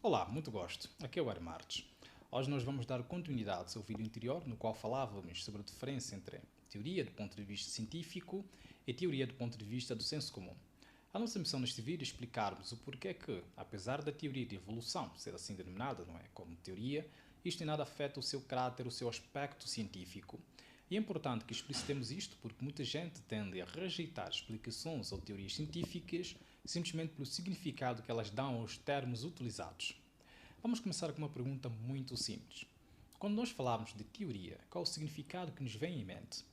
Olá, muito gosto. Aqui é o Martes. Hoje nós vamos dar continuidade ao vídeo anterior, no qual falávamos sobre a diferença entre teoria do ponto de vista científico e teoria do ponto de vista do senso comum. A nossa missão neste vídeo é explicarmos o porquê que, apesar da teoria de evolução ser assim denominada, não é, como teoria, isto em nada afeta o seu caráter, o seu aspecto científico. E é importante que explicitemos isto porque muita gente tende a rejeitar explicações ou teorias científicas simplesmente pelo significado que elas dão aos termos utilizados. Vamos começar com uma pergunta muito simples. Quando nós falamos de teoria, qual o significado que nos vem em mente?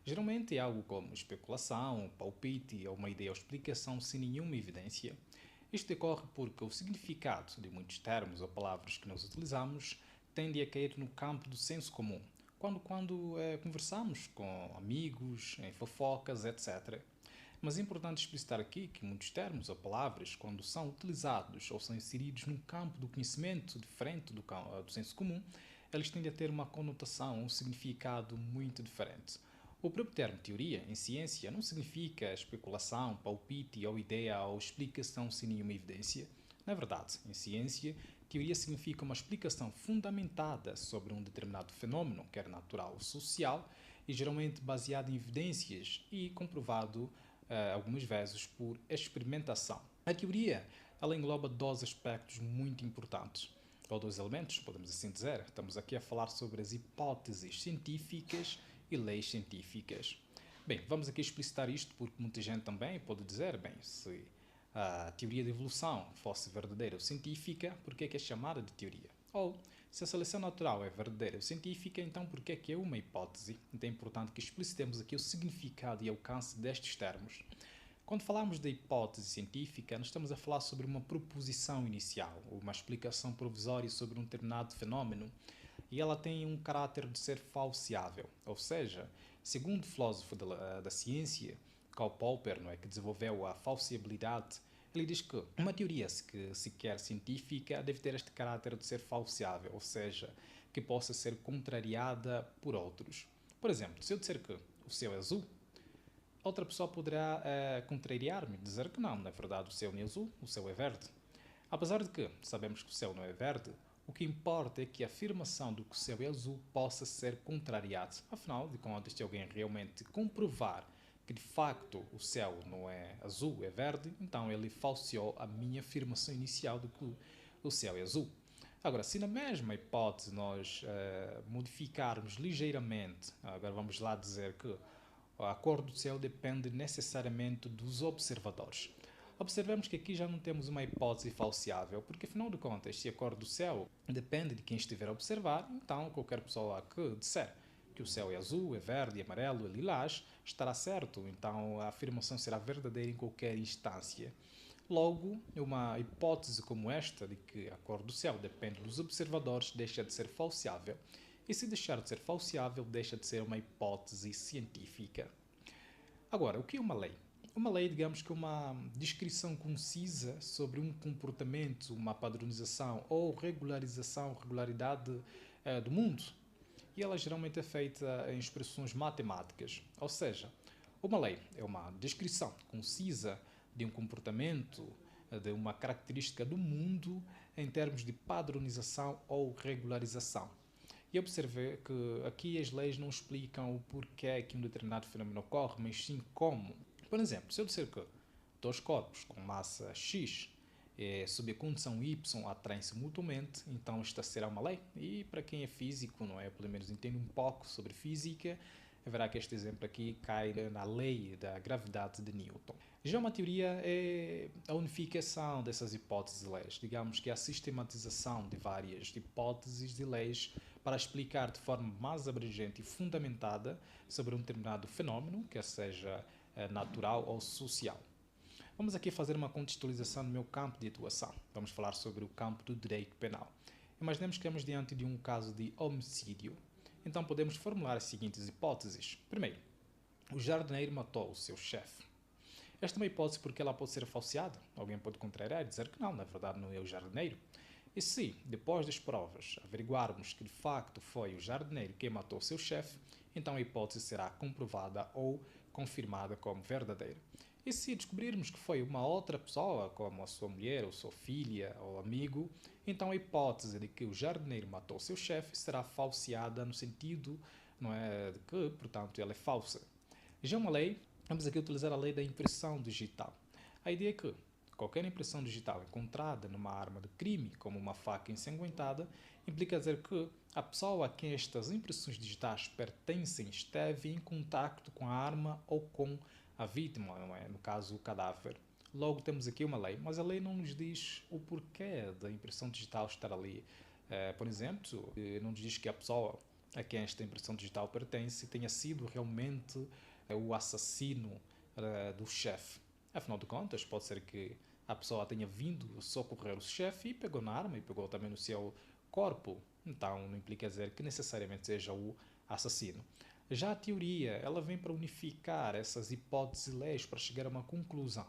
Geralmente é algo como especulação, palpite ou uma ideia ou explicação sem nenhuma evidência. Isto decorre porque o significado de muitos termos ou palavras que nós utilizamos tende a cair no campo do senso comum, quando conversamos com amigos, em fofocas, etc. Mas é importante explicitar aqui que muitos termos ou palavras, quando são utilizados ou são inseridos num campo do conhecimento diferente do senso comum, eles tendem a ter uma conotação, um significado muito diferente. O próprio termo teoria, em ciência, não significa especulação, palpite ou ideia ou explicação sem nenhuma evidência. Na verdade, em ciência, teoria significa uma explicação fundamentada sobre um determinado fenômeno, quer natural ou social, e geralmente baseado em evidências e comprovado algumas vezes por experimentação. A teoria ela engloba dois aspectos muito importantes, ou dois elementos, podemos assim dizer. Estamos aqui a falar sobre as hipóteses científicas e leis científicas. Bem, vamos aqui explicitar isto porque muita gente também pode dizer, bem, se a teoria da evolução fosse verdadeira ou científica, por que é chamada de teoria? Ou, se a seleção natural é verdadeira ou científica, então por que é uma hipótese? Então é importante que explicitemos aqui o significado e alcance destes termos. Quando falamos da hipótese científica, nós estamos a falar sobre uma proposição inicial, ou uma explicação provisória sobre um determinado fenómeno, e ela tem um caráter de ser falseável, ou seja, segundo o filósofo da ciência, Karl Popper, não é, que desenvolveu a falseabilidade, ele diz que uma teoria que se quer científica deve ter este caráter de ser falseável, ou seja, que possa ser contrariada por outros. Por exemplo, se eu disser que o céu é azul, outra pessoa poderá contrariar-me e dizer que não, na verdade o céu não é azul, o céu é verde. Apesar de que sabemos que o céu não é verde, o que importa é que a afirmação do que o céu é azul possa ser contrariada. Afinal de contas, se alguém realmente comprovar que de facto o céu não é azul, é verde, então ele falseou a minha afirmação inicial de que o céu é azul. Agora, se na mesma hipótese nós modificarmos ligeiramente, agora vamos lá dizer que a cor do céu depende necessariamente dos observadores. Observemos que aqui já não temos uma hipótese falseável, porque afinal de contas, se a cor do céu depende de quem estiver a observar, então qualquer pessoa que disser que o céu é azul, é verde, é amarelo, é lilás, estará certo. Então a afirmação será verdadeira em qualquer instância. Logo, uma hipótese como esta, de que a cor do céu depende dos observadores, deixa de ser falseável. E se deixar de ser falseável, deixa de ser uma hipótese científica. Agora, o que é uma lei? Uma lei, digamos que é uma descrição concisa sobre um comportamento, uma padronização ou regularidade do mundo. E ela geralmente é feita em expressões matemáticas. Ou seja, uma lei é uma descrição concisa de um comportamento, de uma característica do mundo em termos de padronização ou regularização. E observei que aqui as leis não explicam o porquê que um determinado fenómeno ocorre, mas sim como. Por exemplo, se eu disser que dois corpos com massa X sob a condição Y atraem-se mutuamente, então esta será uma lei. E para quem é físico, não é, pelo menos entende um pouco sobre física, verá que este exemplo aqui cai na lei da gravidade de Newton. Já uma teoria é a unificação dessas hipóteses de leis, digamos que é a sistematização de várias hipóteses de leis para explicar de forma mais abrangente e fundamentada sobre um determinado fenómeno, quer seja natural ou social. Vamos aqui fazer uma contextualização no meu campo de atuação. Vamos falar sobre o campo do direito penal. Imaginemos que estamos diante de um caso de homicídio. Então podemos formular as seguintes hipóteses. Primeiro, o jardineiro matou o seu chefe. Esta é uma hipótese porque ela pode ser falseada. Alguém pode contrariar e dizer que não, na verdade não é o jardineiro. E se, depois das provas, averiguarmos que de facto foi o jardineiro quem matou o seu chefe, então a hipótese será comprovada ou confirmada como verdadeira. E se descobrirmos que foi uma outra pessoa, como a sua mulher, ou sua filha, ou amigo, então a hipótese de que o jardineiro matou seu chefe será falseada no sentido, não é, de que, portanto, ela é falsa. Já uma lei, vamos aqui utilizar a lei da impressão digital. A ideia é que qualquer impressão digital encontrada numa arma de crime, como uma faca ensanguentada, implica dizer que a pessoa a quem estas impressões digitais pertencem esteve em contacto com a arma ou com a vítima, não é? No caso, o cadáver. Logo, temos aqui uma lei, mas a lei não nos diz o porquê da impressão digital estar ali. Por exemplo, não nos diz que a pessoa a quem esta impressão digital pertence tenha sido realmente o assassino do chefe. Afinal de contas, pode ser que a pessoa tenha vindo socorrer o chefe e pegou na arma e pegou também no seu corpo. Então, não implica dizer que necessariamente seja o assassino. Já a teoria, ela vem para unificar essas hipóteses e leis para chegar a uma conclusão.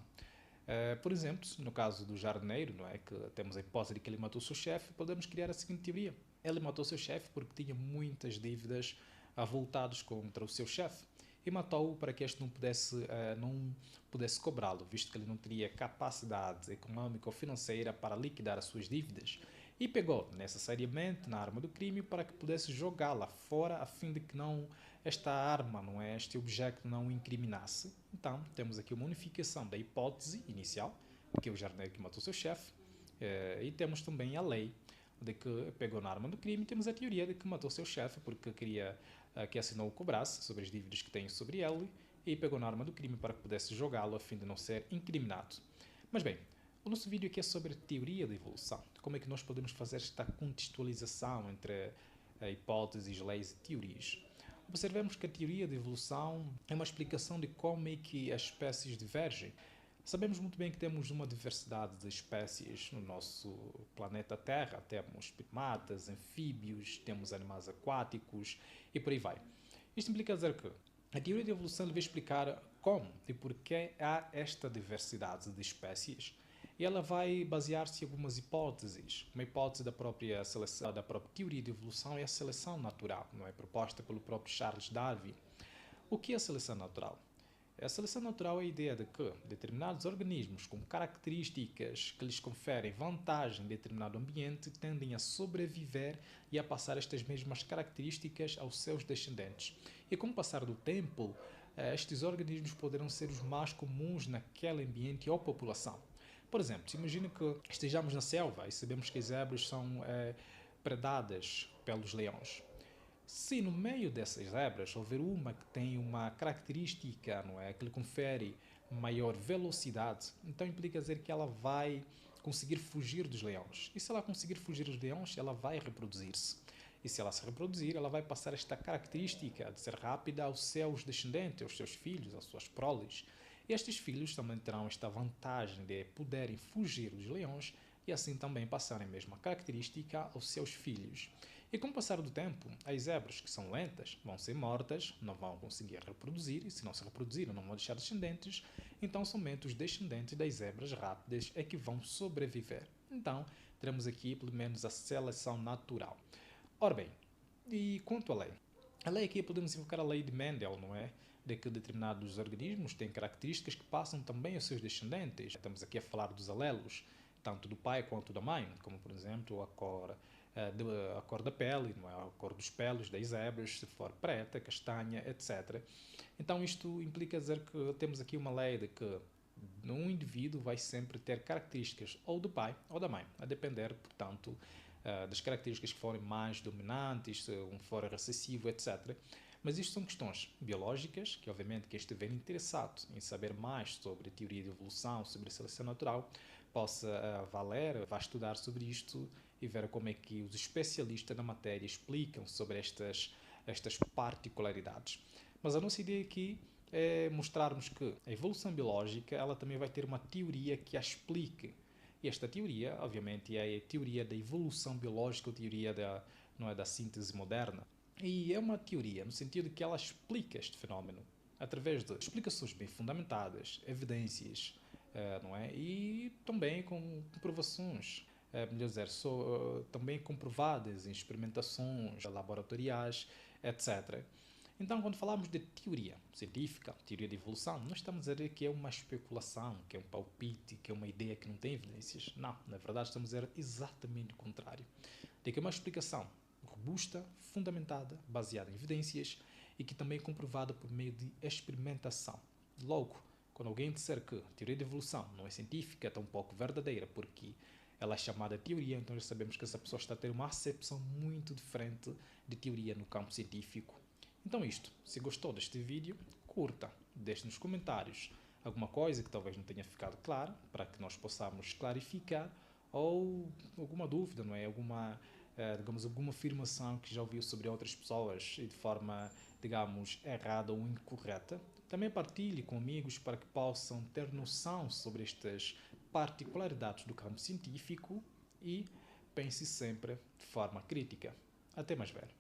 Por exemplo, no caso do jardineiro, não é, que temos a hipótese de que ele matou o seu chefe, podemos criar a seguinte teoria. Ele matou o seu chefe porque tinha muitas dívidas avultadas contra o seu chefe e matou-o para que este não pudesse cobrá-lo, visto que ele não teria capacidade econômica ou financeira para liquidar as suas dívidas. E pegou necessariamente na arma do crime para que pudesse jogá-la fora a fim de que não esta arma, não é, este objeto não o incriminasse. Então, temos aqui uma unificação da hipótese inicial, que é o jardineiro que matou seu chefe, e temos também a lei de que pegou na arma do crime, temos a teoria de que matou seu chefe porque queria que assim não o cobrasse sobre as dívidas que tem sobre ele e pegou na arma do crime para que pudesse jogá-lo a fim de não ser incriminado. Mas bem, o nosso vídeo aqui é sobre teoria da evolução. Como é que nós podemos fazer esta contextualização entre hipóteses, leis e teorias? Observemos que a teoria da evolução é uma explicação de como é que as espécies divergem. Sabemos muito bem que temos uma diversidade de espécies no nosso planeta Terra. Temos primatas, anfíbios, temos animais aquáticos e por aí vai. Isto implica dizer que a teoria da evolução deve explicar como e porquê há esta diversidade de espécies e ela vai basear-se em algumas hipóteses. Uma hipótese da própria seleção, da própria teoria de evolução é a seleção natural, não é, proposta pelo próprio Charles Darwin. O que é a seleção natural? A seleção natural é a ideia de que determinados organismos com características que lhes conferem vantagem em determinado ambiente tendem a sobreviver e a passar estas mesmas características aos seus descendentes. E com o passar do tempo, estes organismos poderão ser os mais comuns naquele ambiente ou população. Por exemplo, imagine que estejamos na selva e sabemos que as zebras são predadas pelos leões. Se no meio dessas zebras houver uma que tem uma característica, não é, que lhe confere maior velocidade, então implica dizer que ela vai conseguir fugir dos leões. E se ela conseguir fugir dos leões, ela vai reproduzir-se. E se ela se reproduzir, ela vai passar esta característica de ser rápida aos seus descendentes, aos seus filhos, às suas proles. E estes filhos também terão esta vantagem de poderem fugir dos leões e assim também passarem a mesma característica aos seus filhos. E com o passar do tempo, as zebras que são lentas vão ser mortas, não vão conseguir reproduzir, e se não se reproduzirem, não vão deixar descendentes, então somente os descendentes das zebras rápidas é que vão sobreviver. Então, teremos aqui pelo menos a seleção natural. Ora bem, e quanto à lei? A lei aqui podemos invocar a lei de Mendel, não é? De que determinados organismos têm características que passam também aos seus descendentes. Estamos aqui a falar dos alelos, tanto do pai quanto da mãe, como por exemplo a cor da pele, não é? A cor dos pelos das zebras, se for preta, castanha, etc. Então isto implica dizer que temos aqui uma lei de que um indivíduo vai sempre ter características ou do pai ou da mãe, a depender, portanto, das características que forem mais dominantes, se um for recessivo, etc. Mas isto são questões biológicas, que obviamente quem estiver interessado em saber mais sobre a teoria de evolução, sobre a seleção natural, possa vai estudar sobre isto e ver como é que os especialistas na matéria explicam sobre estas particularidades. Mas a nossa ideia aqui é mostrarmos que a evolução biológica ela também vai ter uma teoria que a explique. E esta teoria, obviamente, é a teoria da evolução biológica, a teoria não é, da síntese moderna. E é uma teoria no sentido que ela explica este fenómeno através de explicações bem fundamentadas, evidências, não é? E também com comprovações, melhor dizer, também comprovadas em experimentações laboratoriais, etc. Então, quando falamos de teoria científica, teoria de evolução, não estamos a dizer que é uma especulação, que é um palpite, que é uma ideia que não tem evidências. Não, na verdade estamos a dizer exatamente o contrário. De que é uma explicação robusta, fundamentada, baseada em evidências e que também é comprovada por meio de experimentação. Logo, quando alguém disser que a teoria de evolução não é científica, é tão pouco verdadeira, porque ela é chamada teoria, então já sabemos que essa pessoa está a ter uma acepção muito diferente de teoria no campo científico. Então isto, se gostou deste vídeo, curta, deixe nos comentários alguma coisa que talvez não tenha ficado clara, para que nós possamos clarificar, ou alguma dúvida, não é? Digamos, alguma afirmação que já ouviu sobre outras pessoas e de forma, digamos, errada ou incorreta. Também partilhe com amigos para que possam ter noção sobre estas particularidades do campo científico e pense sempre de forma crítica. Até mais, velho.